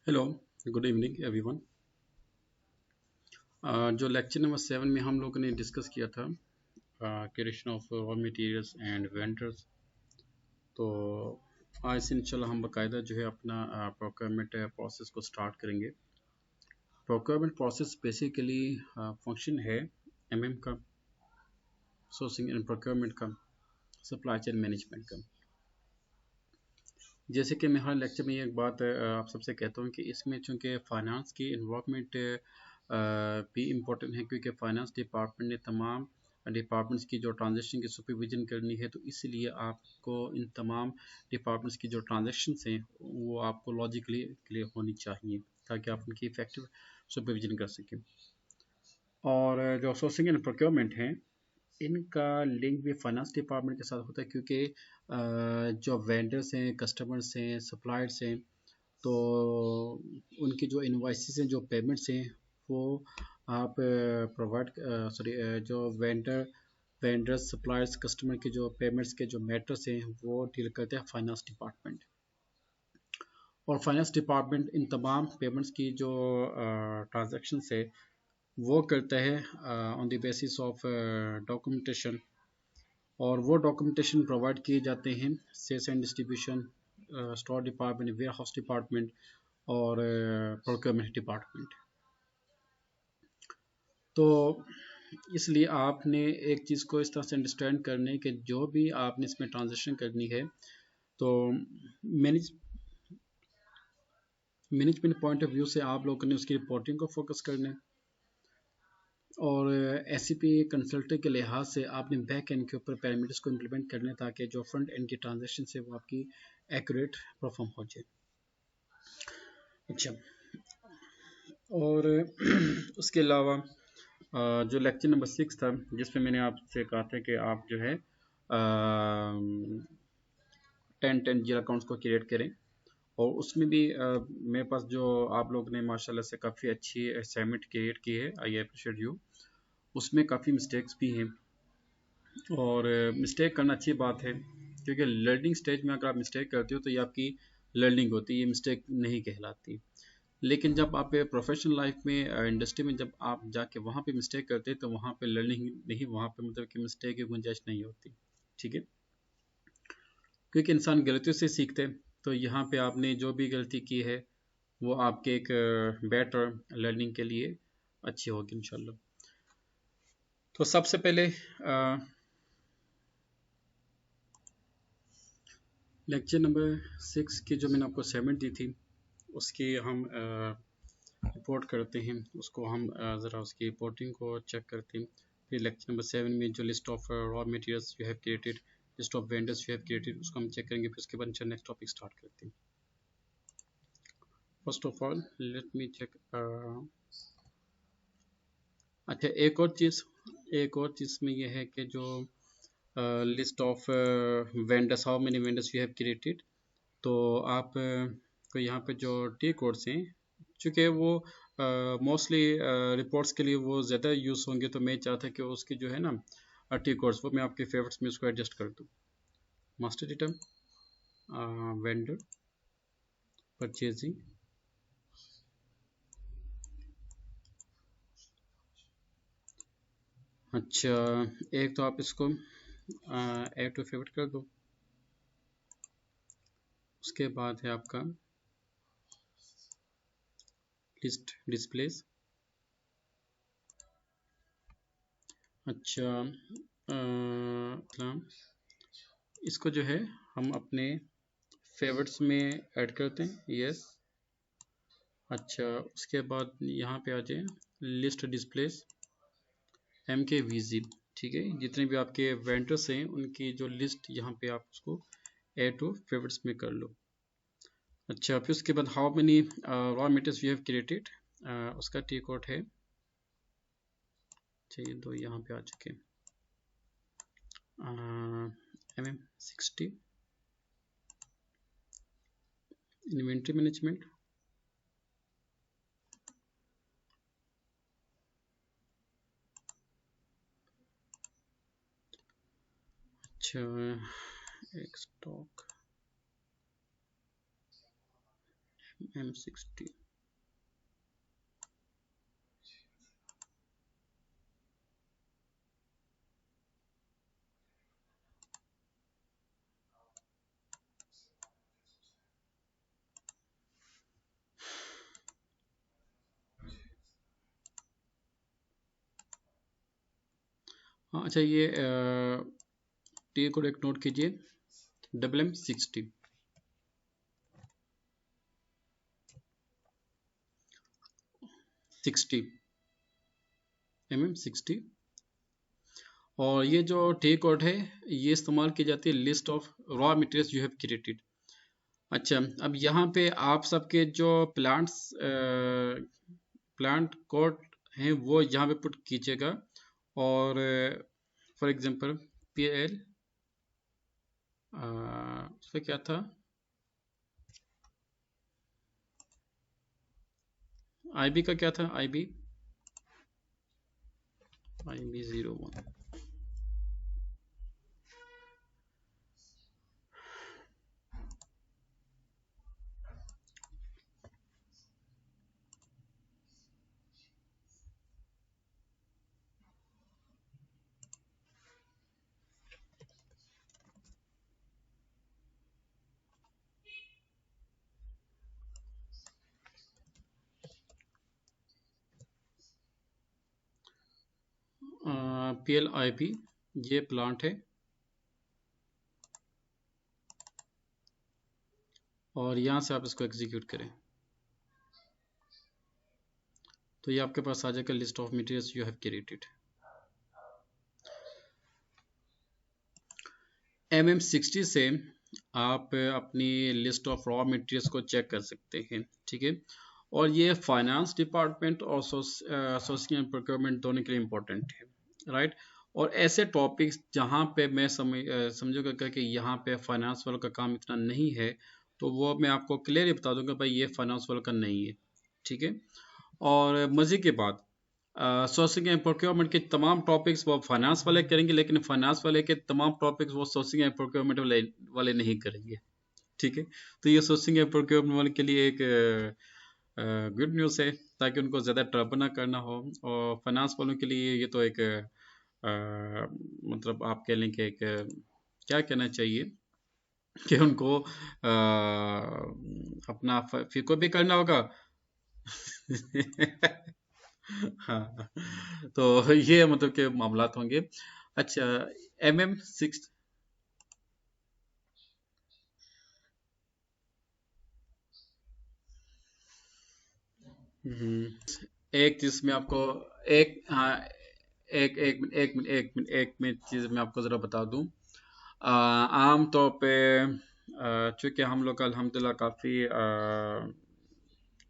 Hello, good evening everyone. जो lecture number 7 में हम लोगों ने डिस्कस किया था creation of raw materials and vendors. तो आज से इंशाल्लाह हम बाकायदा जो है अपना प्रोक्योरमेंट प्रोसेस को स्टार्ट करेंगे। प्रोक्योरमेंट प्रोसेस बेसिकली फंक्शन है एमएम का, सोर्सिंग एंड प्रोक्योरमेंट का, सप्लाई चेन मैनेजमेंट का। जैसे कि मैं हर लेक्चर में एक बात आप सबसे कहता हूँ कि इसमें चूँकि फाइनेंस की इन्वॉल्वमेंट भी इम्पोर्टेंट है, क्योंकि फाइनेंस डिपार्टमेंट ने तमाम डिपार्टमेंट्स की जो ट्रांजैक्शन की सुपरविजन करनी है, तो इसलिए आपको इन तमाम डिपार्टमेंट्स की जो ट्रांजैक्शंस हैं वो आपको लॉजिकली क्लियर होनी चाहिए ताकि आप उनकी इफेक्टिव सुपरविजन कर सकें। और जो सोर्सिंग एंड प्रोक्योरमेंट हैं, इनका लिंक भी फाइनेंस डिपार्टमेंट के साथ होता है, क्योंकि जो वेंडर्स हैं, कस्टमर्स हैं, सप्लायर्स हैं, तो उनकी जो इनवाइसेस हैं, जो पेमेंट्स हैं, वो आप प्रोवाइड सॉरी जो वेंडर्स सप्लायर्स कस्टमर के जो पेमेंट्स के जो मैटर्स हैं वो डील करते हैं फाइनेंस डिपार्टमेंट। और फाइनेंस डिपार्टमेंट इन तमाम पेमेंट्स की जो ट्रांजेक्शन है वो करता है on the basis of documentation. और वो डॉक्यूमेंटेशन प्रोवाइड किए जाते हैं sales and distribution, store department, warehouse department और प्रोक्योरमेंट डिपार्टमेंट। तो इसलिए आपने एक चीज़ को इस तरह से अंडरस्टैंड करने कि जो भी आपने इसमें ट्रांजेक्शन करनी है, तो मैनेजमेंट पॉइंट ऑफ व्यू से आप लोगों ने उसकी रिपोर्टिंग को फोकस करना है, और एससीपी कंसल्टेंट के लिहाज से आपने बैक एंड के ऊपर पैरामीटर्स को इम्प्लीमेंट करने ताकि जो फ्रंट एंड की ट्रांजेक्शन है वो आपकी एक्यूरेट परफॉर्म हो जाए। अच्छा, और उसके अलावा जो लेक्चर नंबर 6 था जिसमें मैंने आपसे कहा था कि आप जो है 10 जीरो अकाउंट्स को क्रिएट करें, और उसमें भी मेरे पास जो आप लोग ने माशाल्लाह से काफ़ी अच्छी असाइनमेंट क्रिएट की है, आई अप्रिशिएट यू। उसमें काफ़ी मिस्टेक्स भी हैं, और मिस्टेक करना अच्छी बात है, क्योंकि लर्निंग स्टेज में अगर आप मिस्टेक करते हो तो ये आपकी लर्निंग होती है, ये मिस्टेक नहीं कहलाती। लेकिन जब आप प्रोफेशनल लाइफ में इंडस्ट्री में जब आप जाके वहाँ पे मिस्टेक करते हैं तो वहाँ पे लर्निंग नहीं, वहाँ पे मतलब कि मिस्टेक की गुंजाइश नहीं होती। ठीक है, क्योंकि इंसान गलतियों से सीखते हैं। तो यहाँ पे आपने जो भी गलती की है वो आपके एक बेटर लर्निंग के लिए अच्छी होगी इंशाल्लाह। तो सबसे पहले लेक्चर नंबर 6 की जो मैंने आपको असाइनमेंट दी थी उसकी हम रिपोर्ट करते हैं, उसको हम ज़रा उसकी रिपोर्टिंग को चेक करते हैं। फिर लेक्चर नंबर 7 में जो list of raw materials you have created, list of vendors you have created, उसको हम चेक करेंगे। फिर उसके बाद नेक्स्ट टॉपिक स्टार्ट करते हैं। First of all let me check. अच्छा, एक और चीज़ में ये है कि जो list of vendors, how many vendors you have created, तो आप को यहाँ पे जो टी कोड्स हैं, चूँकि वो मोस्टली रिपोर्ट्स के लिए वो ज़्यादा यूज़ होंगे, तो मैं चाहता कि उसकी जो है ना टी कोड्स वो मैं आपके फेवरेट्स में उसको एडजस्ट कर दूँ। मास्टर आइटम, वेंडर, परचेजिंग, अच्छा, एक तो आप इसको ऐड टू फेवरेट कर दो। उसके बाद है आपका लिस्ट डिस्प्लेस। अच्छा, इसको जो है हम अपने फेवरेट्स में ऐड करते हैं, यस। अच्छा, उसके बाद यहाँ पे आ जाए लिस्ट डिस्प्लेस एम के वीजी। ठीक है, जितने भी आपके वेंडर्स हैं उनकी जो लिस्ट यहाँ पे आप उसको ऐड टू फेवरेट्स में कर लो। अच्छा, फिर उसके बाद how many raw materials you have created, उसका टी कोड है, चलिए दो यहाँ पे आ चुके हैं, MM60। इन्वेंट्री मैनेजमेंट, अच्छा, एक स्टॉक M60। हाँ अच्छा, ये टी कोड एक नोट कीजिए, MM60। 60 और ये जो टी कोड है ये इस्तेमाल की जाती है list of raw materials you have created. अच्छा, अब यहाँ पे आप सबके जो प्लांट कोड हैं वो यहाँ पे पुट कीजिएगा। और फॉर एग्जांपल PL उसका क्या था, IB का क्या था, IB 01। PLIB ये प्लांट है और यहाँ से आप इसको एग्जीक्यूट करें तो ये आपके पास आ जाएगा list of materials you have created. MM60 से आप अपनी लिस्ट ऑफ रॉ मटेरियल्स को चेक कर सकते हैं, ठीक है। और ये फाइनेंस डिपार्टमेंट और सोर्सिंग एंड प्रोक्योरमेंट दोनों के लिए इम्पोर्टेंट है, राइट। और ऐसे टॉपिक्स जहाँ पे मैं समझूंगा कि यहाँ पे फाइनेंस वालों का काम इतना नहीं है तो वो मैं आपको क्लियरली बता दूंगा भाई ये फाइनेंस वालों का नहीं है, ठीक है। और मज़े की बात, सोर्सिंग एंड प्रोक्योरमेंट के तमाम टॉपिक्स वो फाइनेंस वाले करेंगे, लेकिन फाइनेंस वाले के तमाम टॉपिक्स वो सोर्सिंग एंड प्रोक्योरमेंट वाले नहीं करेंगे, ठीक है। तो ये सोर्सिंग एंड प्रोक्योरमेंट वाले के लिए एक गुड न्यूज़ है ताकि उनको ज़्यादा ट्रबल ना करना हो। और फाइनेंस वालों के लिए ये तो एक मतलब आप कह लें कि एक क्या कहना चाहिए कि उनको अपना फिको भी करना होगा। हाँ, तो ये मतलब के मामलात होंगे। अच्छा, MM6। एक चीज में आपको एक हाँ एक मिनट चीज मैं आपको जरा बता दूं। आम तौर पे चूंकि हम लोग अल्हम्दुलिल्लाह काफ़ी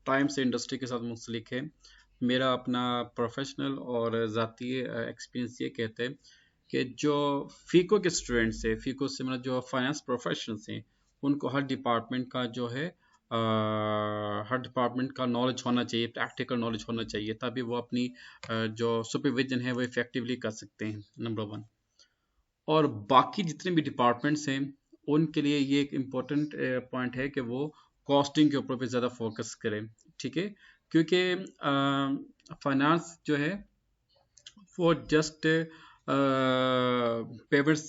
टाइम से इंडस्ट्री के साथ मुंसलिक है, मेरा अपना प्रोफेशनल और ज़ाती एक्सपीरियंस ये कहते हैं कि जो फीको के स्टूडेंट्स हैं, फीको से मतलब जो फाइनेंस प्रोफेशनल्स हैं, उनको हर डिपार्टमेंट का जो है हर डिपार्टमेंट का नॉलेज होना चाहिए, प्रैक्टिकल नॉलेज होना चाहिए, तभी वो अपनी जो सुपरविजन है वो इफेक्टिवली कर सकते हैं, नंबर वन। और बाकी जितने भी डिपार्टमेंट्स हैं उनके लिए ये एक इम्पोर्टेंट पॉइंट है कि वो कॉस्टिंग के ऊपर भी ज़्यादा फोकस करें, ठीक है। क्योंकि फाइनेंस जो है वो जस्ट पेमेंट्स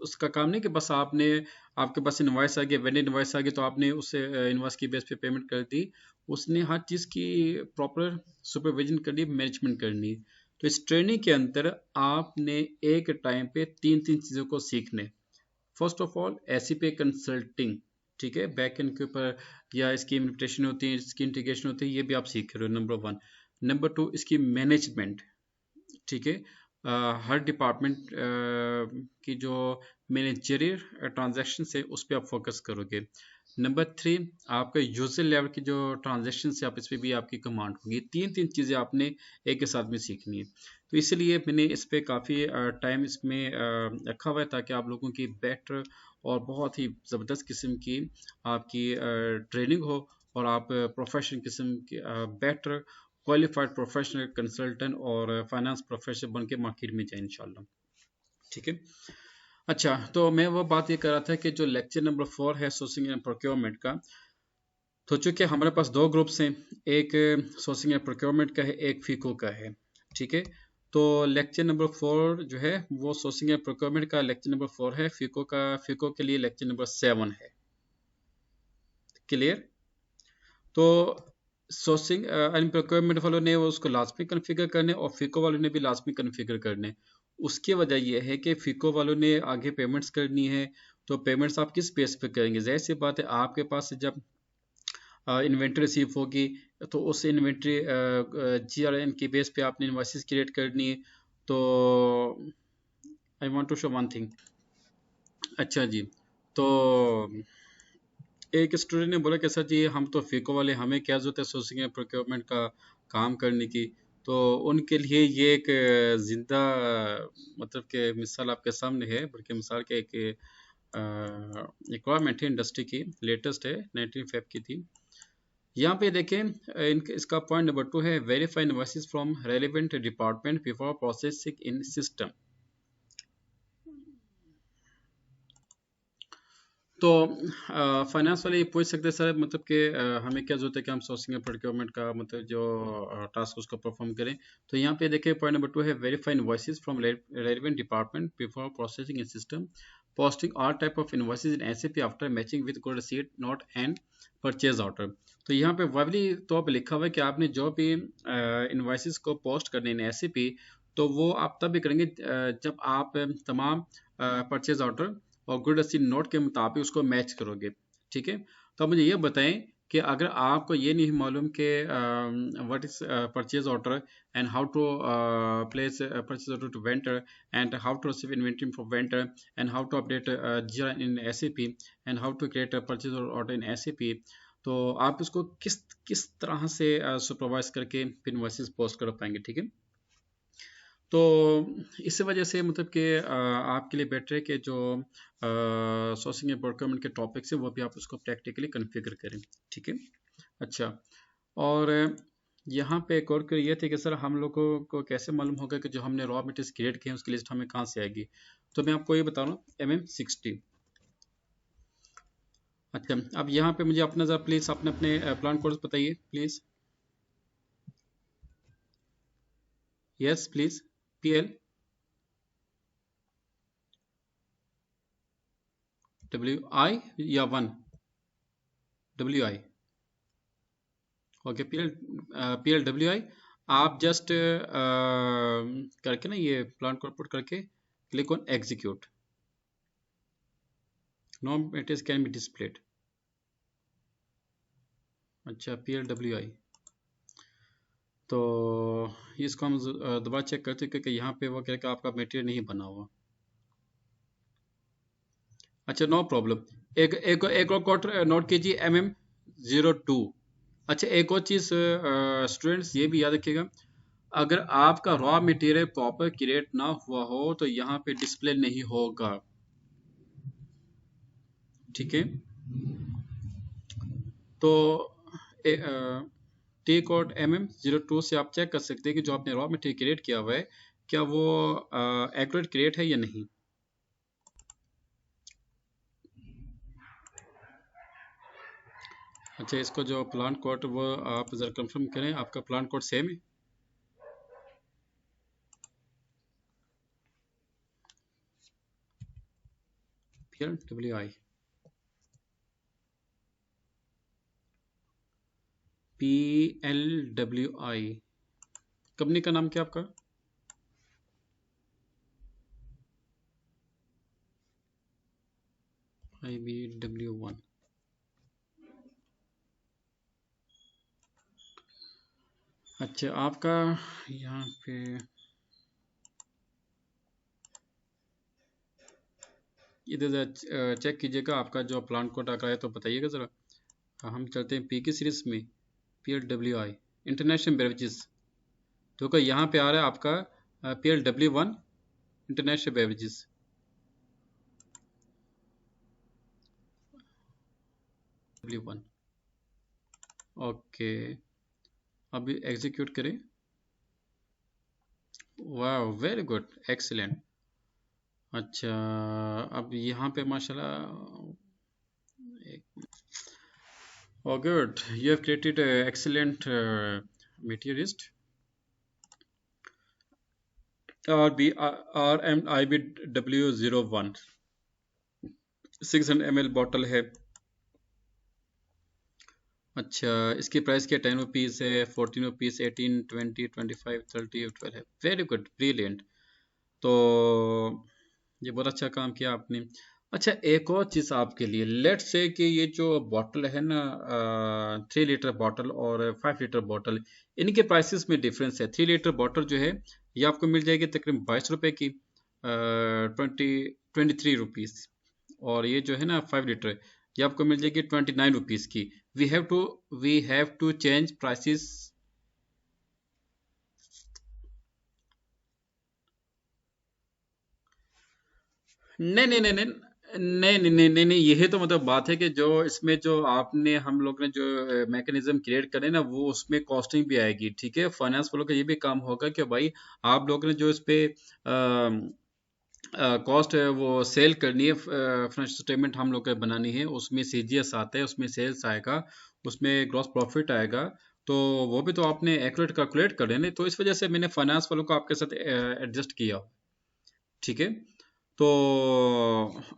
उसका काम नहीं कि बस आपने आपके पास इनवॉइस आ गया, वेंडर इनवॉइस आ गया तो आपने उसे इनवॉइस की बेस पे पेमेंट कर दी। उसने हर चीज़ की प्रॉपर सुपरविजन करनी, मैनेजमेंट करनी। तो इस ट्रेनिंग के अंदर आपने एक टाइम पे तीन तीन चीज़ों को सीखने। First of all ACP consulting, ठीक है, बैक एंड के ऊपर या इसकी इम्प्लीमेंटेशन होती है, इसकी इंटीग्रेशन होती है, ये भी आप सीख रहे हो, नंबर वन। नंबर टू, इसकी मैनेजमेंट, ठीक है। हर डिपार्टमेंट की जो मैनेजरियल ट्रांजैक्शन है उस पर आप फोकस करोगे। नंबर थ्री, आपका यूजर लेवल की जो ट्रांजैक्शन है आप इस पर भी आपकी कमांड होगी। तीन तीन चीज़ें आपने एक के साथ में सीखनी है। तो इसलिए मैंने इस पर काफ़ी टाइम इसमें रखा हुआ है ताकि आप लोगों की बेटर और बहुत ही ज़बरदस्त किस्म की आपकी ट्रेनिंग हो और आप प्रोफेशनल किस्म की बेटर क्वालिफाइड प्रोफेशनल कंसल्टेंट और फाइनेंस प्रोफेशनल बन के मार्केट में जाए इंशाल्लाह, ठीक है। अच्छा, तो मैं वो बात ये कर रहा था कि जो लेक्चर नंबर 4 है सोर्सिंग एंड प्रोक्योरमेंट का, तो चूंकि हमारे पास दो ग्रुप्स हैं, एक सोर्सिंग एंड प्रोक्योरमेंट का है, एक फीको का है, ठीक है। तो लेक्चर नंबर 4 जो है वो सोर्सिंग एंड प्रोक्योरमेंट का लेक्चर नंबर 4 है, फीको के लिए लेक्चर नंबर 7 है। क्लियर? तो सोर्सिंग एंड प्रोक्योरमेंट वालों ने वो उसको लाजमी कन्फिगर करने और फीको वालों ने भी लाजमी कन्फिगर करने। उसकी वजह यह है कि फीको वालों ने आगे पेमेंट्स करनी है, तो पेमेंट्स आप किस बेस पे करेंगे? जाहिर सी बात है, आपके पास जब इन्वेंट्री रिसीव होगी तो उस इन्वेंट्री GRN की बेस पे आपने इन्वाइसेस क्रिएट करनी है। तो I want to show one thing. अच्छा जी, तो एक स्टूडेंट ने बोला कि सर जी हम तो फीको वाले, हमें क्या जरूरत है सोर्सिंग एंड प्रोक्योरमेंट का काम करने की। तो उनके लिए ये एक जिंदा मतलब के मिसाल आपके सामने है, बल्कि मिसाल के एक रिक्वायरमेंट है इंडस्ट्री की, लेटेस्ट है, 19 फेब की थी। यहाँ पे देखें, इसका पॉइंट नंबर 2 है, verify invoices from relevant department before processing in system. तो फाइनेंस वाले ये पूछ सकते हैं सर, मतलब कि हमें क्या जरूरत है कि हम सोर्सिंग एंड प्रोक्योरमेंट का मतलब जो टास्क उसको परफॉर्म करें। तो यहाँ पे देखिए पॉइंट नंबर 2 है, verify invoices from relevant department before processing in system, posting all type of invoices in SAP after matching with code receipt note and purchase order। तो यहाँ पे वर्बली तौर पे लिखा हुआ है कि आपने जो भी इन्वाइसेस को पोस्ट करने हैं SAP, तो वो आप तब भी करेंगे जब आप तमाम परचेज ऑर्डर और गुड रसीद नोट के मुताबिक उसको मैच करोगे, ठीक है। तो आप मुझे ये बताएं कि अगर आपको ये नहीं मालूम कि what is purchase order and how to place purchase order to vendor and how to receive inventory from vendor and how to update GR in SAP and how to create purchase order in SAP, तो आप इसको किस किस तरह से supervise करके invoices post कर पाएंगे, ठीक है। तो इस वजह से मतलब कि आपके लिए बेटर है कि जो सोर्सिंग एंड प्रोक्योरमेंट के टॉपिक्स हैं वो भी आप उसको प्रैक्टिकली कन्फिगर करें, ठीक है। अच्छा, और यहाँ पे एक और क्वेरी ये थी कि सर हम लोगों को कैसे मालूम होगा कि जो हमने रॉ मटेरियल्स क्रिएट किए हैं उसकी लिस्ट हमें कहाँ से आएगी? तो मैं आपको ये बता रहा हूँ, MM60। अच्छा, अब यहाँ पे मुझे अपना ज़रा प्लीज़ अपने अपने प्लान कोड्स बताइए please. Yes please. PL WI या 1 WI? Okay, PLWI। आप जस्ट करके ना ये प्लान कोड पुट करके click on execute, no it is can be displayed. अच्छा, PLWI। तो इसको हम दोबारा चेक करते हैं क्योंकि यहाँ पे वो कह कि आपका मटेरियल नहीं बना हुआ। अच्छा, नो प्रॉब्लम। एक एक एक और कोड नोट कीजिए, MM02। अच्छा, एक और चीज़ स्टूडेंट्स ये भी याद रखिएगा, अगर आपका रॉ मटेरियल प्रॉपर क्रिएट ना हुआ हो तो यहाँ पे डिस्प्ले नहीं होगा, ठीक है। तो टी कोड MM02 से आप चेक कर सकते हैं कि जो आपने रॉ मटेरियल क्रिएट किया हुआ है क्या वो एक्यूरेट क्रिएट है या नहीं। अच्छा, इसको जो प्लान कोड वो आप ज़रा कंफर्म करें, आपका प्लान कोड सेम है? PLWI PLWI कंपनी का नाम क्या आपका? IBW1। अच्छा, आपका यहाँ पे इधर चेक कीजिएगा आपका जो प्लान कोड आ रहा है तो बताइएगा ज़रा। हम चलते हैं PK सीरीज में, PLWI इंटरनेशनल बेवरेजेस। तो क्या यहाँ पे आ रहा है आपका PLW1 international beverages. W1, okay. अभी एग्जीक्यूट करें। वाह, वेरी गुड, एक्सीलेंट। अच्छा, अब यहाँ पे माशाल्लाह Oh, good. You have created an excellent materialist. RMIBW01 600 ml bottle है। अच्छा, इसकी प्राइस क्या? 10 रुपीज़ है, 14 रुपीज़, 18, 20, 25, 30 और 12 है। Very good, brilliant. तो ये बहुत अच्छा काम किया आपने। अच्छा, एक और चीज़ आपके लिए, लेट्स से कि ये जो बॉटल है ना, 3 लीटर बॉटल और 5 लीटर बॉटल, इनके प्राइसेस में डिफरेंस है। 3 लीटर बॉटल जो है ये आपको मिल जाएगी तकरीबन 22 रुपये की, 23 रुपीज़। और ये जो है ना 5 लीटर, ये आपको मिल जाएगी 29 रुपीज़ की। We have to we have to change prices. नहीं नहीं नहीं नहीं नहीं नहीं नहीं नहीं नहीं, यही तो मतलब बात है कि जो इसमें जो आपने हम लोग ने जो मैकेनिज्म क्रिएट करे ना, वो उसमें कॉस्टिंग भी आएगी। ठीक है, फाइनेंस वालों का ये भी काम होगा कि भाई आप लोग ने जो इस पे कॉस्ट है वो सेल करनी है, फाइनेंशियल स्टेटमेंट हम लोग को बनानी है, उसमें सीजीएस आता है, उसमें सेल्स आएगा, उसमें ग्रॉस प्रॉफिट आएगा। तो वो भी तो आपने एक्यूरेट कैलकुलेट कर लेना, तो इस वजह से मैंने फाइनेंस वालों को आपके साथ एडजस्ट किया। ठीक है। तो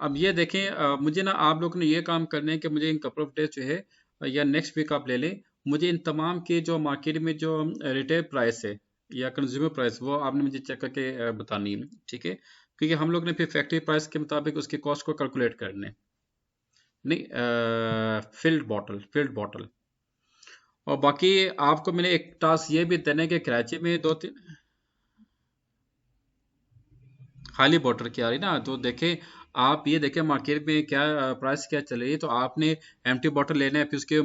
अब ये देखें, मुझे ना आप लोग ने ये काम करने है कि मुझे इन कपल ऑफ डेज जो है या नेक्स्ट वीक आप ले लें, मुझे इन तमाम के जो मार्केट में जो रिटेल प्राइस है या कंज्यूमर प्राइस, वो आपने मुझे चेक करके बतानी है। ठीक है, क्योंकि हम लोग ने फिर फैक्ट्री प्राइस के मुताबिक उसके कॉस्ट को कैलकुलेट करने। नहीं, फिल्ड बॉटल। और बाकी आपको मैंने एक टास्क ये भी देना है कि कराची में 2-3 खाली बॉर्डर की आ रही ना, तो देखें, आप ये देखें मार्केट में क्या प्राइस क्या चल रही है, तो आपने एम्प्टी बॉटल लेना है, फिर उसके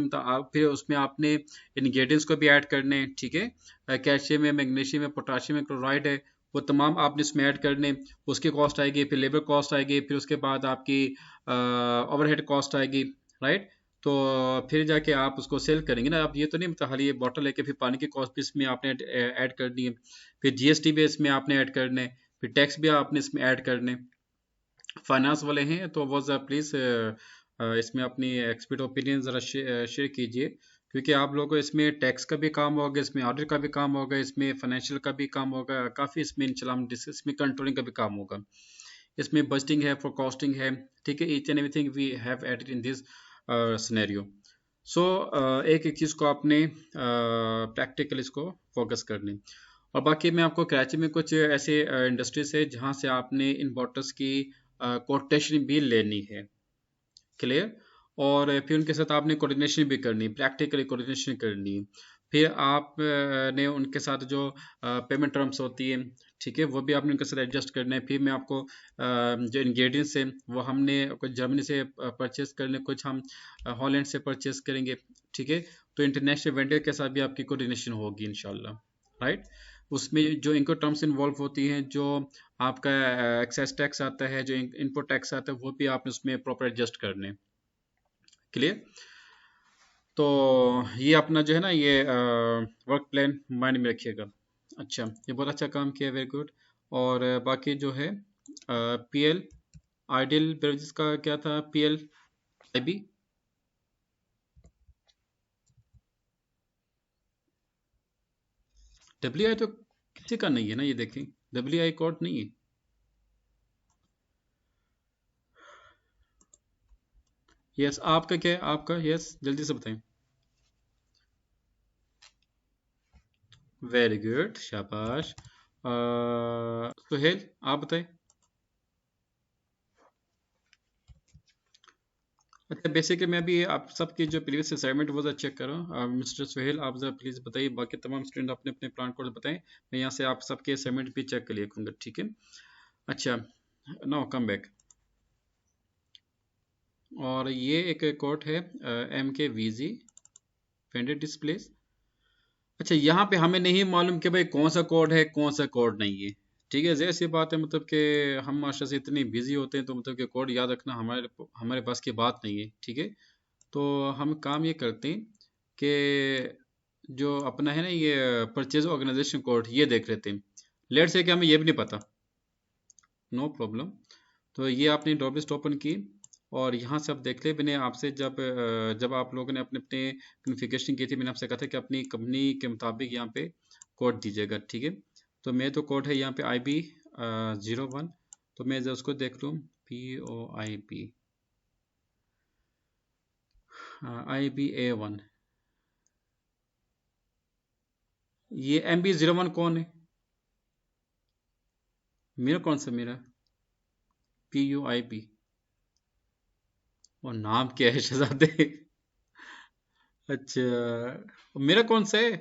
फिर उसमें आपने इंग्रेडिएंट्स को भी ऐड करने हैं। ठीक है, कैल्शियम है, मैग्नीशियम है, पोटाशियम है, क्लोराइड है, वो तमाम आपने इसमें ऐड करने। उसकी कॉस्ट आएगी, फिर लेबर कॉस्ट आएगी, फिर उसके बाद आपकी ओवरहेड कॉस्ट आएगी। राइट। तो फिर जाके आप उसको सेल करेंगे ना। आप ये तो नहीं मतलब खाली ये बॉटल लेके फिर पानी की कॉस्ट भी इसमें आपने ऐड करनी है, फिर जीएसटी भी इसमें आपने ऐड करने, फिर टैक्स भी आपने इसमें ऐड करने। फाइनेंस वाले हैं तो वो प्लीज़ इसमें अपनी एक्सपर्ट ओपिनियन ज़रा शेयर कीजिए, क्योंकि आप लोगों को इसमें टैक्स का भी काम होगा, इसमें ऑडिट का भी काम होगा, इसमें फाइनेंशियल का भी काम होगा, काफ़ी इसमें इंशाल्लाह हम इसमें कंट्रोलिंग का भी काम होगा, इसमें बजटिंग है, फोरकास्टिंग है। ठीक है, each and everything we have added in this scenario. So एक एक चीज़ को आपने प्रैक्टिकल इसको फोकस करनी। और बाकी मैं आपको कराची में कुछ ऐसे इंडस्ट्रीज है जहाँ से आपने इन बॉटल्स की कोटेशन भी लेनी है। क्लियर। और फिर उनके साथ आपने कोऑर्डिनेशन भी करनी, प्रैक्टिकली कोऑर्डिनेशन करनी। फिर आप ने उनके साथ जो पेमेंट टर्म्स होती है, ठीक है, वो भी आपने उनके साथ एडजस्ट करना है। फिर मैं आपको जो इंग्रेडिएंट्स हैं वो हमने कुछ जर्मनी से परचेस करने, कुछ हम हॉलैंड से परचेस करेंगे। ठीक है, तो इंटरनेशनल वेंडर के साथ भी आपकी कोऑर्डिनेशन होगी इंशाल्लाह। राइट। उसमें जो इनको टर्म्स इन्वॉल्व होती हैं, जो आपका एक्सेस टैक्स आता है, जो इनपुट टैक्स आता है, वो भी आपने उसमें प्रॉपर एडजस्ट करने। क्लियर। तो ये अपना जो है ना ये वर्क प्लान माइंड में रखिएगा। अच्छा, ये बहुत अच्छा काम किया, वेरी गुड। और बाकी जो है पीएल आइडियल बेवरेजेस का क्या था? पीएल आईबी डब्ल्यू आई तो किसी का नहीं है ना, ये देखें, डब्ल्यू आई कोड नहीं है। यस, आपका क्या है? आपका यस, जल्दी से बताएं। वेरी गुड, शाबाश। सुहेल, आप बताएं। अच्छा, बेसिकली मैं भी आप सबकी जो प्रीवियस असाइनमेंट वो जरा चेक कर रहा हूँ। मिस्टर सुहेल, आप जरा प्लीज़ बताइए, बाकी तमाम स्टूडेंट अपने अपने प्लान कोड बताएं, मैं यहाँ से आप सबके असाइनमेंट भी चेक कर लिया करूँगा। ठीक है। अच्छा, नाउ कम बैक। और ये एक कोड है एम के वी जी फेंडेड डिस्प्लेस। अच्छा, यहाँ पे हमें नहीं मालूम कि भाई कौन सा कोड है, कौन सा कोड नहीं है। ठीक है, जैसी बात है, मतलब कि हम मास्टर से इतनी बिजी होते हैं, तो मतलब कि कोड याद रखना हमारे हमारे पास की बात नहीं है। ठीक है, तो हम काम ये करते हैं कि जो अपना है ना ये परचेज ऑर्गेनाइजेशन कोड, ये देख लेते हैं। लेट से कि हमें ये भी नहीं पता, नो प्रॉब्लम। तो ये आपने डॉबलिस्ट ओपन की, और यहाँ से आप देख ले, मैंने आपसे जब आप लोगों ने अपने अपने कॉन्फ़िगरेशन की थी, मैंने आपसे कहा था कि अपनी कंपनी के मुताबिक यहाँ पे कोड दीजिएगा, ठीक है। तो मैं तो कोड है यहाँ पे IB01, तो मैं जब उसको देख लूँ IBA1, ये MB01 कौन है? मेरा कौन सा, मेरा PUIB, और नाम क्या है शहजादे? अच्छा, मेरा कौन सा है?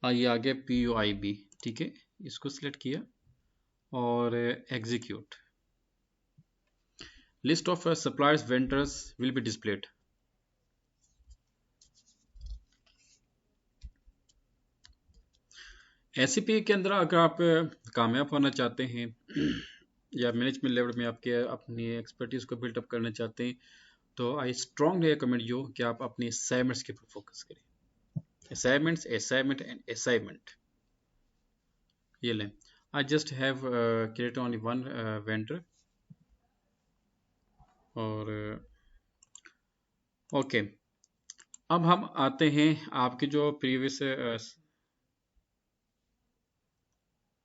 हाँ, ये आ गया PUIB, ठीक है। इसको सिलेक्ट किया और execute. List of suppliers vendors will be displayed. SAP के अंदर अगर आप कामयाब होना चाहते हैं या मैनेजमेंट लेवल में आपके अपनी एक्सपर्टीज को बिल्डअप करना चाहते हैं, तो आई स्ट्रांगली रिकमेंड यू कि आप अपनी असाइनमेंट्स के ऊपर फोकस करें। Assignments, assignment and assignment. ये लें, I just have create only one vendor, और ओके अब हम आते हैं आपके जो प्रीवियस,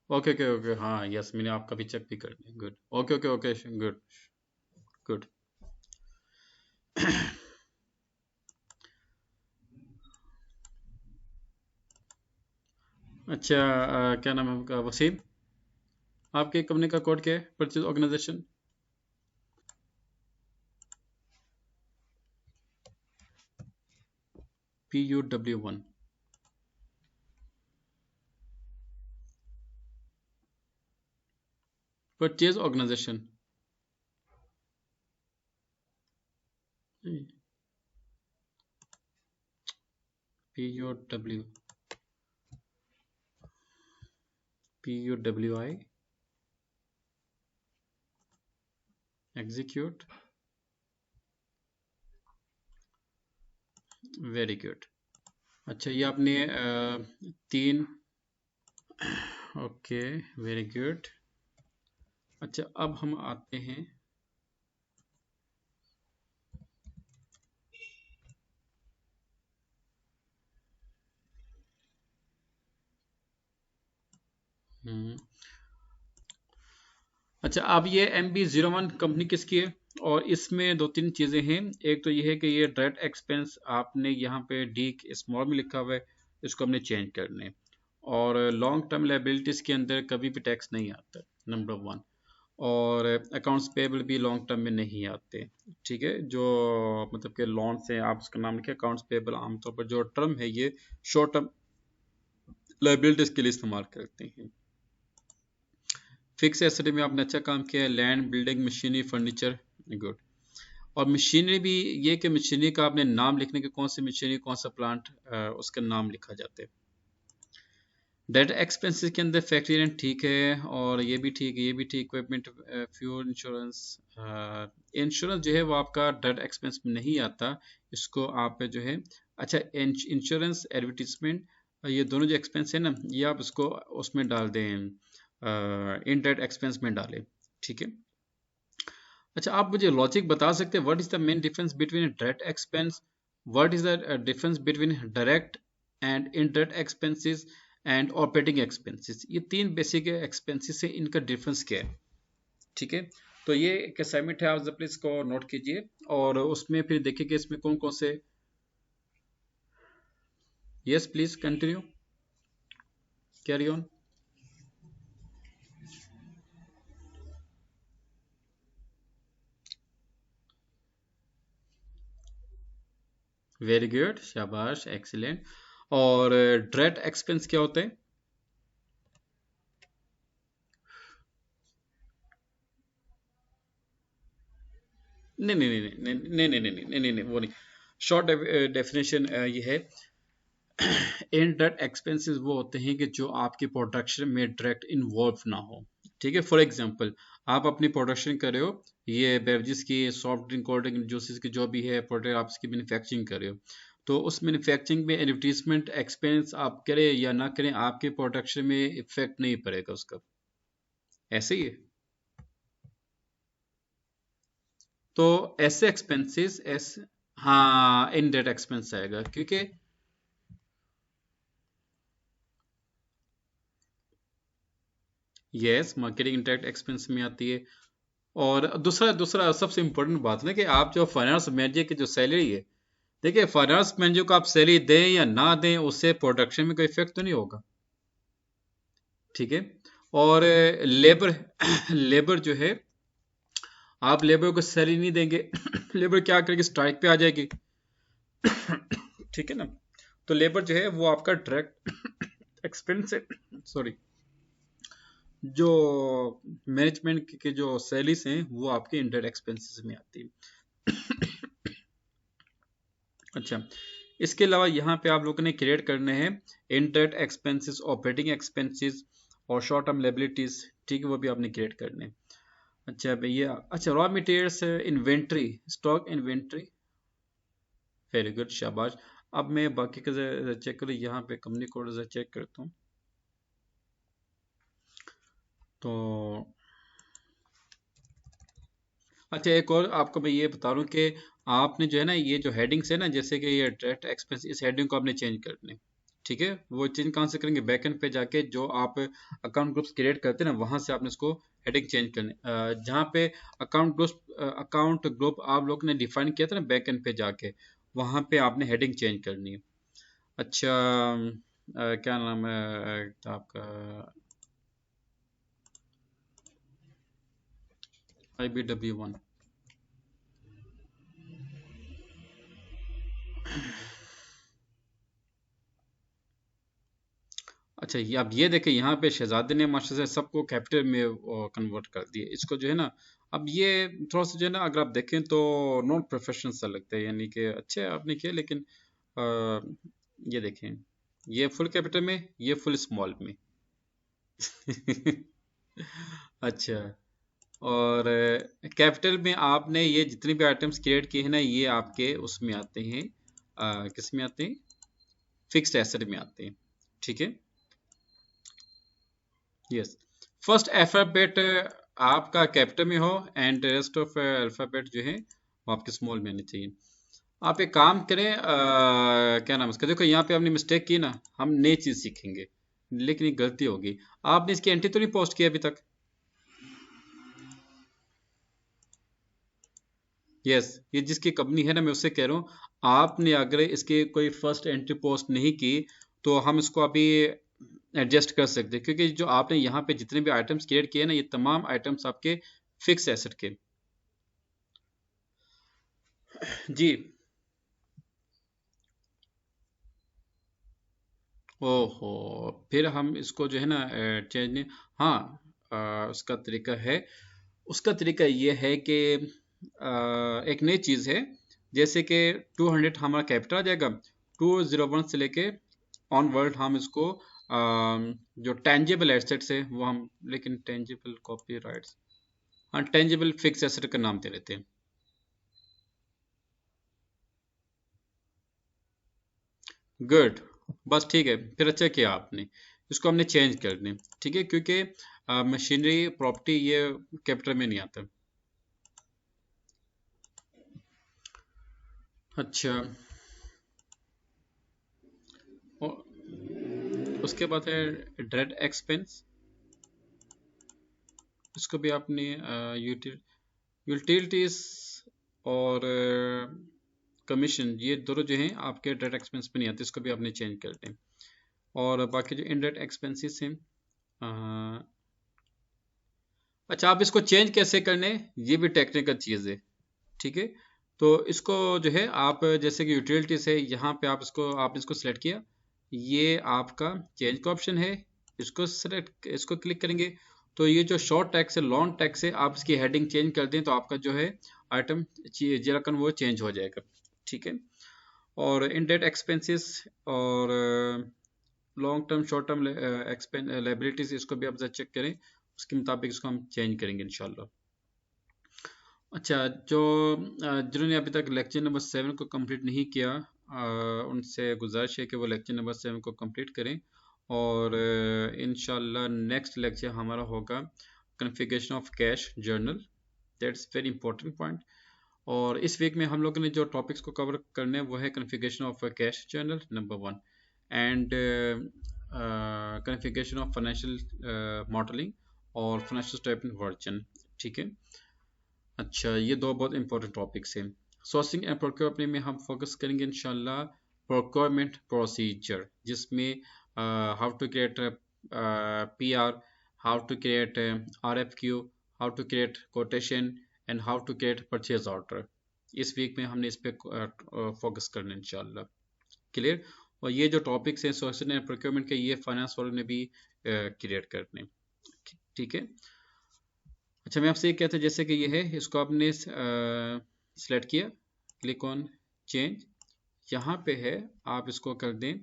ओके ओके ओके, हाँ यस, मैंने आपका भी चेक भी कर लिया, good, okay okay okay, good good. अच्छा, क्या नाम है आपका? वसीम, आपके कंपनी का कोड क्या है? Purchase organization. PUW1, purchase organization. PUWI execute, very good. अच्छा, ये आपने तीन, ओके, वेरी गुड। अच्छा, अब हम आते हैं, हम्म, अच्छा, अब ये MB01 कंपनी किसकी है? और इसमें दो तीन चीज़ें हैं। एक तो ये है कि ये डायरेक्ट एक्सपेंस आपने यहाँ पे डी स्मॉल में लिखा हुआ है, इसको हमने चेंज करना है। और लॉन्ग टर्म लाइबिलिटीज़ के अंदर कभी भी टैक्स नहीं आता, नंबर वन। और अकाउंट्स पेबल भी लॉन्ग टर्म में नहीं आते, ठीक है। जो मतलब कि लोन से आप उसका नाम लिखे, अकाउंट्स पेबल आमतौर पर जो टर्म है ये शॉर्ट टर्म लाइबिलिटीज़ के लिए इस्तेमाल करते हैं। फिक्स एसेट में आपने अच्छा काम किया है, land, building, machinery, furniture, good. और मशीनरी भी, ये कि मशीनरी का आपने नाम लिखने के, कौन सी मशीनरी, कौन सा प्लांट, उसका नाम लिखा जाता है। डायरेक्ट एक्सपेंसेस के अंदर फैक्ट्री रेंट ठीक है, और ये भी ठीक है, ये भी ठीक। Equipment, fuel, insurance. इंश्योरेंस जो है वो आपका डायरेक्ट एक्सपेंस में नहीं आता, इसको आप जो है, अच्छा, इंश्योरेंस, एडवर्टीजमेंट, ये दोनों जो एक्सपेंस है ना, ये आप इसको उसमें डाल दें, इनडायरेक्ट एक्सपेंस में डालें, ठीक है। अच्छा, आप मुझे लॉजिक बता सकते हैं, what is the main difference between direct expense, what is the difference between direct and indirect expenses and operating expenses? ये तीन बेसिक एक्सपेंसेस है, इनका डिफरेंस क्या है, ठीक है। तो ये एक असाइनमेंट है, आप प्लीज को नोट कीजिए, और उसमें फिर देखिए कि इसमें कौन कौन से, yes please continue, carry on. Very good, शाबाश, एक्सीलेंट। और डायरेक्ट एक्सपेंस क्या होते हैं? नहीं नहीं नहीं नहीं नहीं नहीं नहीं नहीं नहीं नहीं, वो नहीं। शॉर्ट डेफिनेशन ये है, इनडायरेक्ट एक्सपेंसेस वो होते हैं कि जो आपकी प्रोडक्शन में डायरेक्ट इन्वॉल्व ना हो, ठीक है। फॉर एग्जांपल, आप अपनी प्रोडक्शन कर रहे हो, ये बेवरेजेस की, soft drink, cold drink, juices की जो भी है प्रोडक्ट आप इसकी मैन्युफैक्चरिंग कर रहे हो, तो उस मैन्युफैक्चरिंग में एडवर्टीजमेंट एक्सपेंस आप करें या ना करें, आपके प्रोडक्शन में इफेक्ट नहीं पड़ेगा उसका, ऐसे ही है। तो ऐसे एक्सपेंसेस ऐसे, हाँ इनडायरेक्ट एक्सपेंस आएगा क्योंकि यस मार्केटिंग इंडायरेक्ट एक्सपेंस में आती है। और दूसरा दूसरा सबसे इम्पोर्टेंट बात ना कि आप जो फाइनेंस मैनेजर की जो सैलरी है, देखिए फाइनेंस मैनेजर को आप सैलरी दें या ना दें उससे प्रोडक्शन में कोई इफेक्ट तो नहीं होगा, ठीक है। और लेबर लेबर जो है, आप लेबर को सैलरी नहीं देंगे लेबर क्या करेगी, स्ट्राइक पे आ जाएगी, ठीक है ना। तो लेबर जो है वो आपका डायरेक्ट एक्सपेंस है, सॉरी, जो मैनेजमेंट के जो सैलरीज हैं वो आपके इंडायरेक्ट एक्सपेंसेस में आती है। अच्छा, इसके अलावा यहाँ पे आप लोगों ने क्रिएट करने हैं इंडायरेक्ट एक्सपेंसेस, ऑपरेटिंग एक्सपेंसेस और शॉर्ट टर्म लायबिलिटीज, ठीक है, वो भी आपने क्रिएट करने हैं। अच्छा भैया, अच्छा raw materials inventory, stock inventory, very good, शाबाश। अब मैं बाकी का चेक करूँ, यहाँ पे कंपनी कोड चेक करता हूँ। तो अच्छा, एक और आपको मैं ये बता रहा हूँ कि आपने जो है ना ये जो हेडिंग्स है ना, जैसे कि ये डायरेक्ट एक्सपेंस, इस हेडिंग को आपने चेंज करने, ठीक है। वो चेंज कहाँ से करेंगे, बैकएंड पे जाके जो आप अकाउंट ग्रुप्स क्रिएट करते हैं ना, वहां से आपने इसको हेडिंग चेंज करने, जहाँ पे अकाउंट ग्रुप आप लोग ने डिफाइन किया था ना बैकएंड पे जाके, वहां पे आपने हेडिंग चेंज करनी है। अच्छा, क्या नाम है आपका, IBW1। अच्छा, ये अब ये देखें, यहाँ पे शहजादे ने मास्टर से सबको कैपिटल में कन्वर्ट कर दिया, इसको जो है ना, अब ये थोड़ा सा जो है ना, अगर आप देखें तो नॉन प्रोफेशनल सा लगता है, यानी कि अच्छे आपने किया, लेकिन अ, ये देखें, ये फुल कैपिटल में, ये फुल स्मॉल में। अच्छा, और कैपिटल में आपने ये जितने भी आइटम्स क्रिएट किए हैं ना, ये आपके उसमें आते हैं, किस में आते हैं, फिक्स्ड एसेट में आते हैं, ठीक है। यस, फर्स्ट अल्फाबेट आपका कैपिटल में हो एंड रेस्ट ऑफ अल्फाबेट जो है वो आपके स्मॉल में आनी चाहिए। आप एक काम करें, क्या नाम है इसका, देखो यहाँ पे आपने मिस्टेक की ना, हम नई चीज सीखेंगे, लेकिन ये गलती होगी। आपने इसकी एंट्री तो नहीं पोस्ट की अभी तक? यस, ये जिसकी कंपनी है ना, मैं उससे कह रहा हूँ, आपने अगर इसके कोई फर्स्ट एंट्री पोस्ट नहीं की, तो हम इसको अभी एडजस्ट कर सकते हैं, क्योंकि जो आपने यहाँ पे जितने भी आइटम्स क्रिएट किए ना, ये तमाम आइटम्स आपके फिक्स एसेट के। जी, ओहो, फिर हम इसको जो है ना चेंज नहीं, हाँ, उसका तरीका है, उसका तरीका ये है कि एक नई चीज़ है, जैसे कि 200 हमारा कैपिटल आ जाएगा, 201 से लेके ऑनवर्ड हम इसको जो टेंजिबल एसेट्स है वो हम, लेकिन टेंजिबल कॉपी राइट्स, हाँ टेंजिबल फिक्स एसेट का नाम दे देते हैं। गुड, बस ठीक है, फिर अच्छा किया आपने, इसको हमने चेंज कर दें, ठीक है, क्योंकि मशीनरी प्रॉपर्टी ये कैपिटल में नहीं आता। अच्छा, उसके बाद है डायरेक्ट एक्सपेंस, इसको भी आपने यूटिलिटीज और कमीशन, ये दोनों जो हैं आपके डायरेक्ट एक्सपेंस में नहीं आते, इसको भी आपने चेंज कर दें। और बाकी जो इनडायरेक्ट एक्सपेंसेस हैं, अ, अच्छा, आप इसको चेंज कैसे करने, ये भी टेक्निकल चीज़ है, ठीक है। तो इसको जो है आप, जैसे कि यूटिलिटीज है, यहाँ पे आप इसको, आपने इसको सेलेक्ट किया, ये आपका चेंज का ऑप्शन है, इसको सेलेक्ट, इसको क्लिक करेंगे, तो ये जो शॉर्ट टैक्स है, लॉन्ग टैक्स है, आप इसकी हेडिंग चेंज कर दें तो आपका जो है आइटम जेरकन वो चेंज हो जाएगा, ठीक है। और इनडायरेक्ट एक्सपेंसेस और long term short term liabilities, इसको भी आप चेक करें, उसके मुताबिक इसको हम चेंज करेंगे इंशाल्लाह। अच्छा, जो जिन्होंने अभी तक लेक्चर नंबर 7 को कंप्लीट नहीं किया, उनसे गुजारिश है कि वो लेक्चर नंबर 7 को कंप्लीट करें, और इंशाल्लाह नेक्स्ट लेक्चर हमारा होगा configuration of cash journal, that's very important point. और इस वीक में हम लोगों ने जो टॉपिक्स को कवर करने हैं वो है configuration of cash channel number 1 and configuration of financial modelling और फाइनेंशियल स्टेटमेंट वर्जन। ठीक है। अच्छा, ये दो बहुत इंपॉर्टेंट टॉपिक्स हैं। सोर्सिंग एंड प्रोक्योरमेंट में हम फोकस करेंगे इंशाल्लाह प्रोक्योरमेंट प्रोसीजर, जिसमें how to create PR, how to create RFQ, how to create quotation and how to create purchase order. इस वीक में हमने इस पे फोकस करना है इंशाल्लाह। क्लियर। और ये जो टॉपिक्स हैं सोर्सिंग एंड प्रोक्योरमेंट के, ये फाइनेंस वालों ने भी क्रिएट करने। ठीक है। अच्छा, मैं आपसे ये कहता जैसे कि ये है, इसको आपने सेलेक्ट किया, क्लिक ऑन चेंज, यहाँ पे है, आप इसको कर दें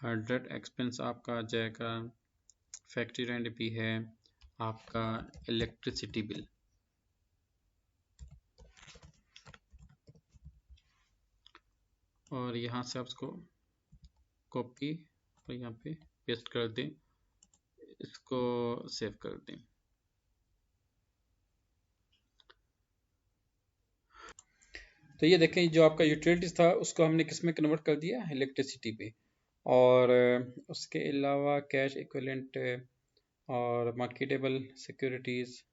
100 एक्सपेंस आपका आ जाएगा, फैक्ट्री रेंट भी है, आपका इलेक्ट्रिसिटी बिल, और यहाँ से आप इसको कॉपी और यहाँ पे पेस्ट कर दें, इसको सेव कर दें। तो ये देखें, जो आपका यूटिलिटीज था उसको हमने किस में कन्वर्ट कर दिया, इलेक्ट्रिसिटी पे। और उसके अलावा कैश इक्विवेलेंट और मार्केटेबल सिक्योरिटीज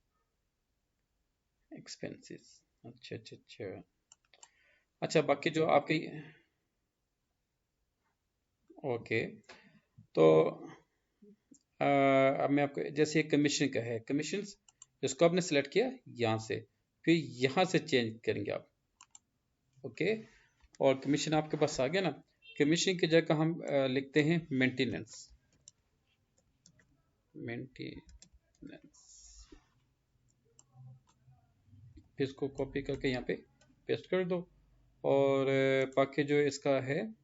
एक्सपेंसेस। अच्छा अच्छा अच्छा। अच्छा, बाकी जो आपकी, ओके, तो अब मैं आपको, जैसे कमीशन का है, कमीशन जिसको आपने सेलेक्ट किया यहाँ से, फिर यहाँ से चेंज करेंगे आप। ओके, और कमीशन आपके पास आ गया ना। कमीशन की जगह हम लिखते हैं मेंटेनेंस, मेंटेनेंस, फिर इसको कॉपी करके यहाँ पे पेस्ट कर दो। और बाकी जो इसका है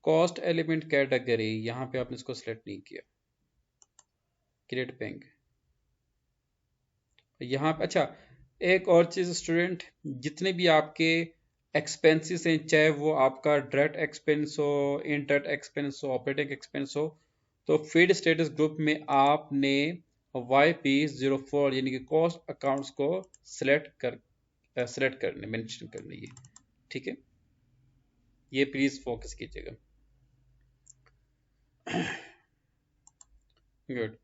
कॉस्ट एलिमेंट कैटेगरी, यहाँ पे आपने इसको सेलेक्ट नहीं किया, क्रिएट बैंक यहाँ पे। अच्छा, एक और चीज़ स्टूडेंट, जितने भी आपके एक्सपेंसेस हैं, चाहे वो आपका डायरेक्ट एक्सपेंस हो, इनडायरेक्ट एक्सपेंस हो, ऑपरेटिंग एक्सपेंस हो, तो फीड स्टेटस ग्रुप में आपने YP04 यानी कि कॉस्ट अकाउंट्स को सेलेक्ट करने, मेंशन करने, ये ठीक है, ये प्लीज फोकस कीजिएगा। गुड।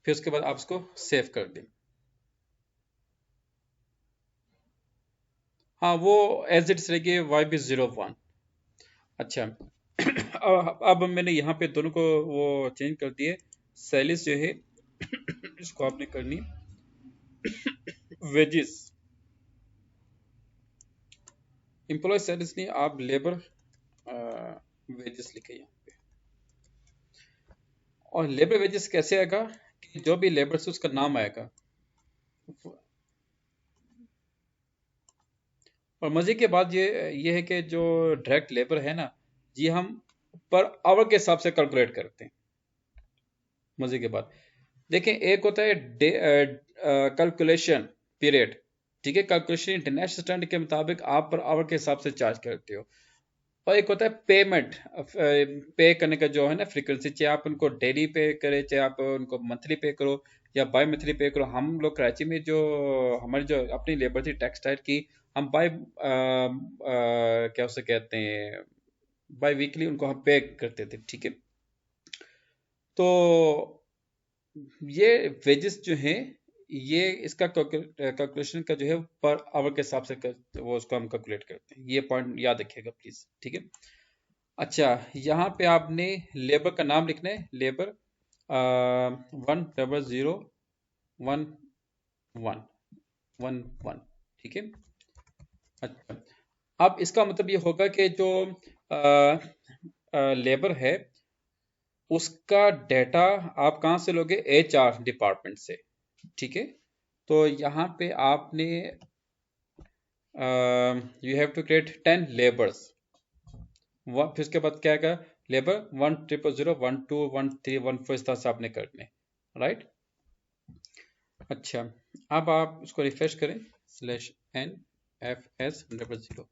फिर उसके बाद आप इसको सेव कर दें। हाँ, वो एज इट रहेगी YP01। अच्छा, अब मैंने यहाँ पे दोनों को वो चेंज कर दिए। सैलिस जो है इसको आपने करनी वेजेस, एम्प्लॉय सैलिस नहीं, आप लेबर वेजेस लिखे यहाँ पे। और लेबर वेजेस कैसे आएगा कि जो भी लेबर से उसका नाम आएगा। और मजे की बात ये है कि जो डायरेक्ट लेबर है ना, ये हम पर आवर के हिसाब से कैलकुलेट करते हैं। मजे की बात देखें, एक होता है कैलकुलेशन पीरियड, ठीक है, कैलकुलेशन इंटरनेशनल स्टैंडर्ड के मुताबिक आप पर आवर के हिसाब से चार्ज करते हो। और एक होता है पेमेंट, पे करने का जो है ना फ्रीक्वेंसी, चाहे आप उनको डेली पे करें, चाहे आप उनको मंथली पे करो या बाई मंथली पे करो। हम लोग कराची में जो हमारी जो अपनी लेबर थी टेक्सटाइल की, हम बाई क्या उसे कहते हैं, बाई वीकली उनको हम पे करते थे। ठीक है। तो ये वेजेस जो हैं, ये इसका कैलकुलेशन का जो है पर आवर के हिसाब से वो उसको हम कैलकुलेट करते हैं। ये पॉइंट याद रखिएगा प्लीज। ठीक है। अच्छा, यहाँ पे आपने लेबर का नाम लिखना है, लेबर 1001111। ठीक है। अच्छा, अब इसका मतलब ये होगा कि जो लेबर है उसका डेटा आप कहाँ से लोगे, HR डिपार्टमेंट से। ठीक है। तो यहाँ पे आपने you have to create 10 labours. फिर उसके बाद क्या आएगा, लेबर 1000, 12, 13, 14, इस तरह से आपने करने, राइट। अच्छा, अब आप इसको रिफ्रेश करें, /NFS00।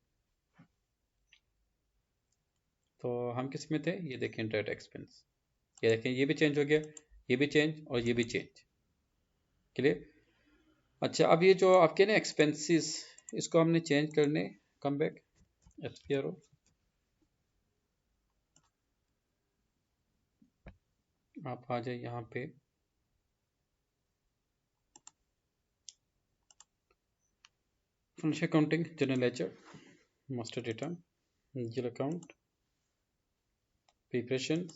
तो हम किस में थे, ये देखें डायरेक्ट एक्सपेंस, ये देखें, ये भी चेंज हो गया, ये भी चेंज और ये भी चेंज। क्लियर। अच्छा, अब ये जो आपके ना एक्सपेंसेस, इसको हमने चेंज करने, कम बैक एसपीआरओ, आप आ जाए यहाँ पे, financial accounting, general ledger, master data, zero account, preparation,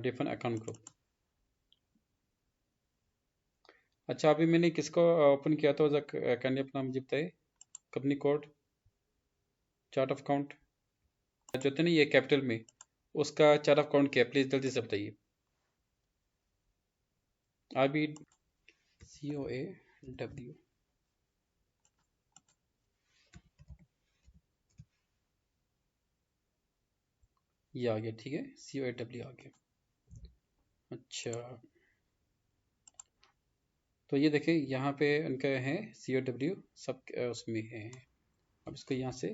different account group. अच्छा, अभी मैंने किसको ओपन किया था, कैन यू अपना मुझे बताइए, company code, chart of account जो थे ना ये कैपिटल में, उसका चार्ट ऑफ अकाउंट क्या, प्लीज जल्दी से बताइए। अभी COAW, ये आ गया, ठीक है, COAW आ गया। अच्छा, तो ये देखिए यहाँ पे उनका है COW, सब उसमें है। अब इसको यहाँ से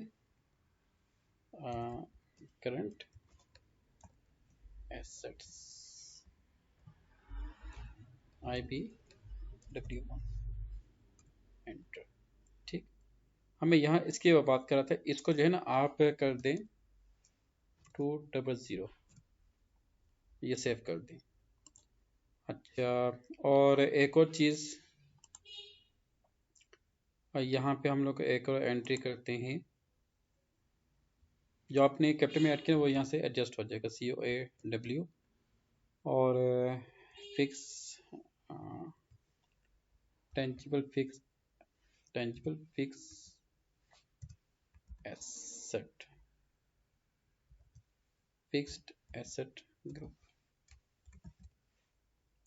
करंट एसेट्स IBW1 एंटर, ठीक। हमें यहाँ इसकी बात कर रहा था, इसको जो है ना आप कर दें 200, ये सेव कर दें। अच्छा, और एक और चीज़, यहाँ पे हम लोग एक और एंट्री करते हैं, जो आपने कैपिटल में ऐड किया वो यहाँ से एडजस्ट हो जाएगा, COAW, और fix, tangible fixed, tangible fixed asset, fixed asset group,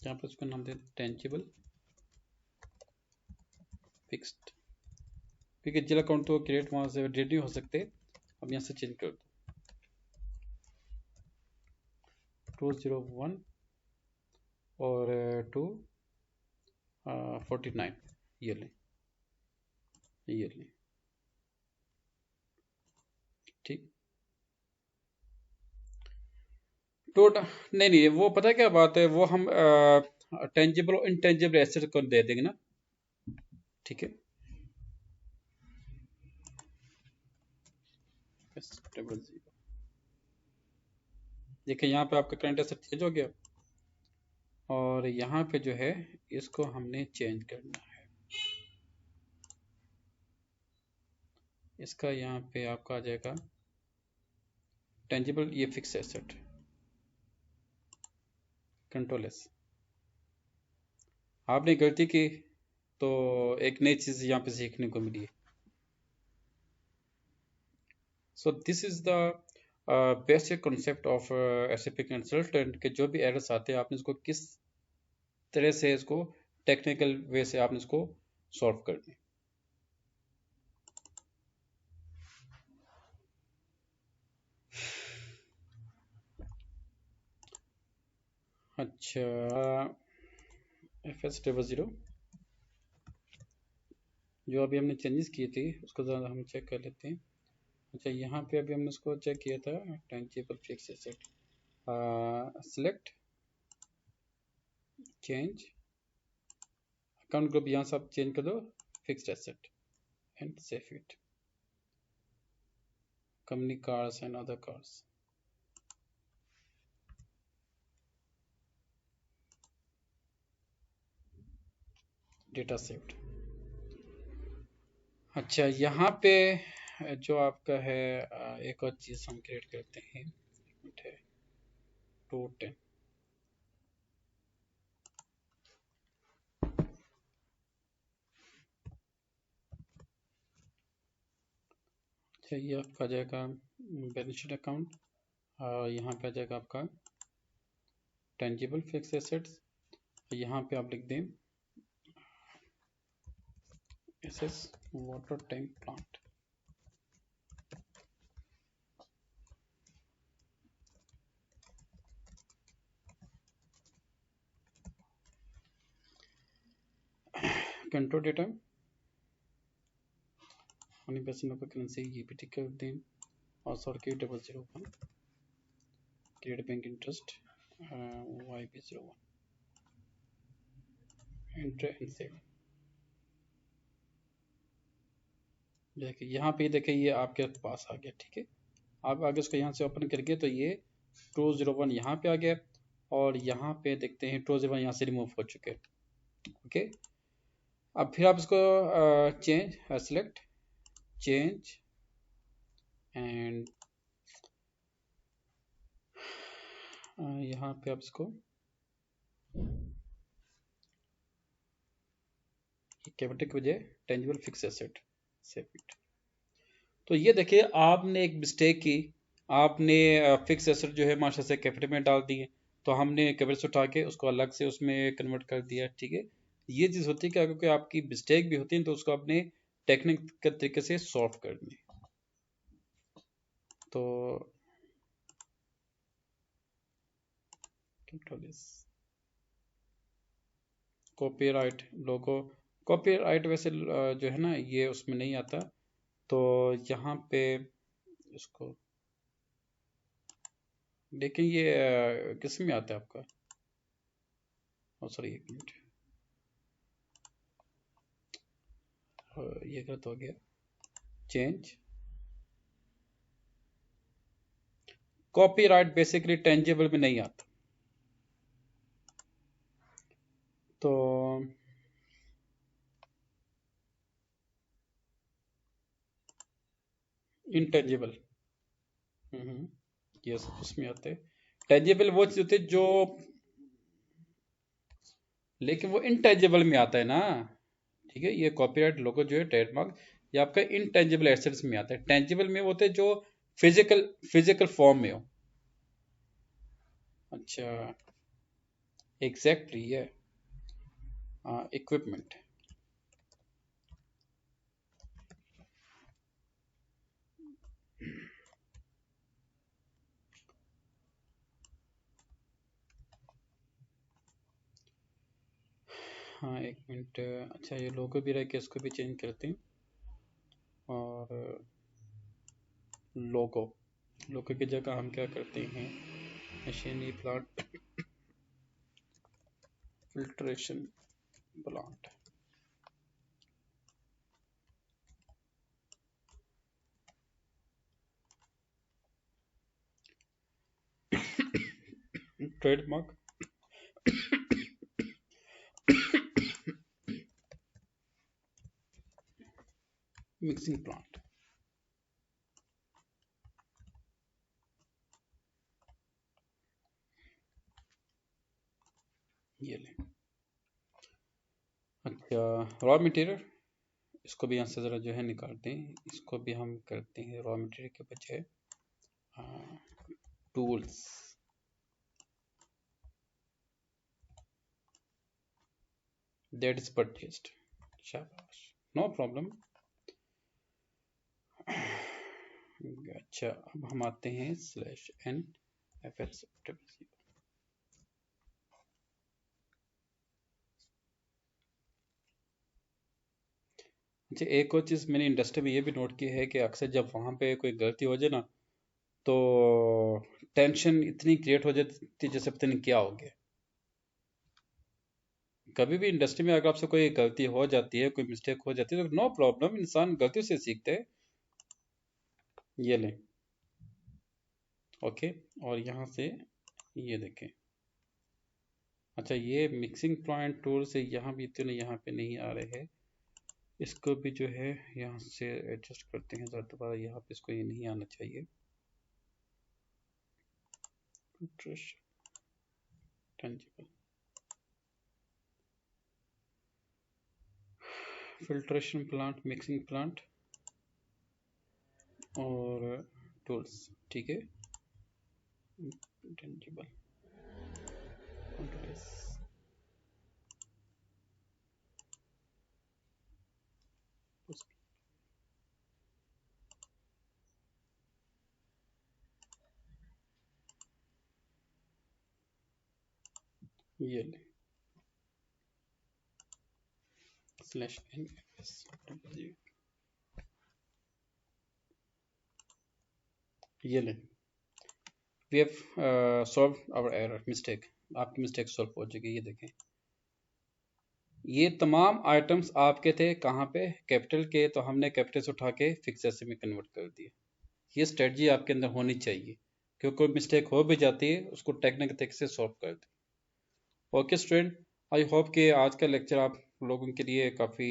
यहाँ पर उसका नाम दें टेंजिबल फिक्स्ड, क्योंकि जिला अकाउंट तो क्रिएट वहाँ से डेट नहीं हो सकते, अब यहाँ से चेंज कर दो 201 और 249 ईयरली, ईयरली, ठीक। टोटल नहीं नहीं, वो पता है क्या बात है, वो हम टेंजिबल और इनटेंजिबल एसेट को दे देंगे ना, ठीक है। टेबल 0, देखिए यहाँ पे आपका करंट एसेट चेंज हो गया, और यहाँ पे जो है इसको हमने चेंज करना है, इसका यहाँ पे आपका आ जाएगा टेंजिबल, ये फिक्स एसेट, कंट्रोल एस। आपने गलती की तो एक नई चीज़ यहाँ पे सीखने को मिली है। So this is the basic concept of SAP consultant, के जो भी एरर्स आते हैं आपने इसको किस तरह से, इसको टेक्निकल वे से आपने इसको सॉल्व करना है। अच्छा, FS टेबल 0, जो अभी हमने चेंजेस किए थे उसको ज़रा हम चेक कर लेते हैं। अच्छा, यहाँ पे अभी हमने इसको चेक किया था, tangible fixed asset, select, change account group, यहाँ से आप चेंज कर दो fixed asset and save it, company cars and other cars, data saved. अच्छा, यहाँ पे जो आपका है एक और चीज़ हम क्रिएट करते हैं, है 210, अच्छा ये आपका आ जाएगा बैलेंस शीट अकाउंट, और यहाँ पे आ जाएगा आपका टेंजिबल फिक्स एसेट्स, यहाँ पे आप लिख दें SS water tank plant, control data, Honey percent of currency EPT कर दें, और सॉर्ट के 001, create bank interest YB01, enter and save. देखिए यहाँ पे, देखिए ये आपके पास आ गया, ठीक है। आप आगे इसको यहाँ से ओपन करके तो ये 201 यहाँ पे आ गया, और यहाँ पे देखते हैं 201 यहाँ से रिमूव हो चुके। ओके, अब फिर आप इसको चेंज, सेलेक्ट, चेंज, एंड यहाँ पे आप इसको कैपिटल की बजाय tangible fixed asset, save it. तो ये देखिए आपने एक मिस्टेक की, आपने फिक्स एसेट जो है माशा से कैपिटल में डाल दिए, तो हमने कैपिटल से उठा के उसको अलग से उसमें कन्वर्ट कर दिया, ठीक है। ये चीज़ होती है कि अगर कोई आपकी मिस्टेक भी होती है तो उसको अपने टेक्निकल तरीके से सॉल्व करनी। तो कॉपीराइट लोगो, कॉपीराइट वैसे जो है ना ये उसमें नहीं आता, तो यहाँ पे इसको लेकिन ये किस में आता है आपका, सॉरी एक मिनट, ये गलत हो गया, चेंज, कॉपीराइट बेसिकली टेंजिबल में नहीं आता, तो इनटेंजिबल, यस उसमें आते हैं। टेंजिबल वो चीज होती है जो, लेकिन वो इनटेंजिबल में आता है ना, ठीक है। ये कॉपीराइट लोगो जो है ट्रेडमार्क, ये आपका इनटेंजिबल एसेट्स में आता है। टेंजिबल में वो होते हैं जो फिजिकल फिजिकल फॉर्म में हो। अच्छा, एग्जैक्टली ये इक्विपमेंट, हाँ एक मिनट, अच्छा ये लोगो भी रह के इसको भी चेंज करते हैं, और लोगो, लोगो की जगह हम क्या करते हैं, machinery plant, filtration plant, trademark, mixing plant, ये ले। अच्छा, रॉ मटेरियल, इसको भी यहाँ से ज़रा जो है निकालते हैं, इसको भी हम करते हैं रॉ मटेरियल के बजाय टूल्स, दैट इज परचेस्ड, शाबाश, नो प्रॉब्लम। अच्छा, अब हम आते हैं स्लैश एन एफ एस, अच्छा एक और चीज़ मैंने इंडस्ट्री में ये भी नोट की है कि अक्सर जब वहाँ पे कोई गलती हो जाए ना, तो टेंशन इतनी क्रिएट हो जाती है जैसे पता नहीं क्या हो गया। कभी भी इंडस्ट्री में अगर आपसे कोई गलती हो जाती है, कोई मिस्टेक हो जाती है, तो नो प्रॉब्लम, इंसान गलतियों से सीखते हैं। ये लें, ओके, और यहाँ से ये देखें। अच्छा, ये मिक्सिंग पॉइंट टूल से यहाँ भी इतने यहाँ पे नहीं आ रहे हैं, इसको भी जो है यहाँ से एडजस्ट करते हैं ज़रा दोबारा, यहाँ पे इसको ये नहीं आना चाहिए। Tangible, filtration plant, mixing plant और टूल्स, ठीक है। टेंजिबल, ये ले स्लैश एन एस, ये ले, we have solve our error, mistake, आपकी मिस्टेक सॉल्व हो जाएगी, ये देखें। ये तमाम आइटम्स आपके थे कहाँ पे, कैपिटल के, तो हमने कैपिटल से उठा के फिक्स एसेट में कन्वर्ट कर दिया। ये स्ट्रेटजी आपके अंदर होनी चाहिए, क्योंकि कोई मिस्टेक हो भी जाती है उसको टेक्निकल तरीके से सॉल्व कर दे। ओके स्टूडेंट, आई होप कि आज का लेक्चर आप लोगों के लिए काफ़ी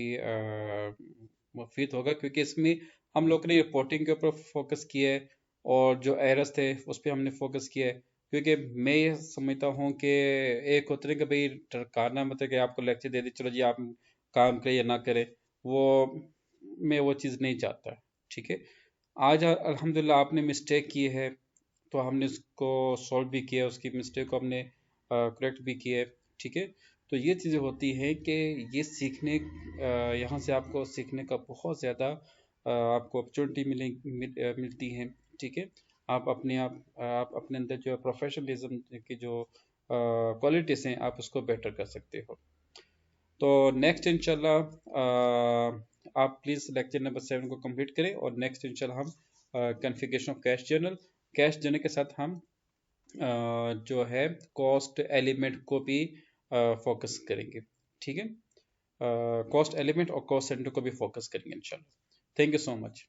मुफीद होगा, क्योंकि इसमें हम लोग ने रिपोर्टिंग के ऊपर फोकस किया है और जो एरर्स थे उस पर हमने फोकस किया है। क्योंकि मैं ये समझता हूँ कि एक होता है कि भाई टरकाना, मतलब कि आपको लेक्चर दे दी चलो जी आप काम करें या ना करें, वो मैं वो चीज़ नहीं चाहता। ठीक है, आज अल्हम्दुलिल्लाह आपने मिस्टेक की है तो हमने उसको सॉल्व भी किया, उसकी मिस्टेक को हमने करेक्ट भी किया है। ठीक है, तो ये चीज़ें होती हैं कि ये सीखने, यहाँ से आपको सीखने का बहुत ज़्यादा आपको अपॉर्चुनिटी मिलती है। ठीक है, आप अपने अंदर जो प्रोफेशनलिज्म की जो क्वालिटीज़ हैं आप उसको बेटर कर सकते हो। तो नेक्स्ट इंशाल्लाह आप प्लीज़ लेक्चर नंबर 7 को कंप्लीट करें, और नेक्स्ट इंशाल्लाह हम कॉन्फ़िगरेशन ऑफ कैश जर्नल के साथ हम जो है कॉस्ट एलिमेंट को भी फोकस करेंगे। ठीक है, कॉस्ट एलिमेंट और कॉस्ट सेंटर को भी फोकस करेंगे इंशाल्लाह। Thank you so much.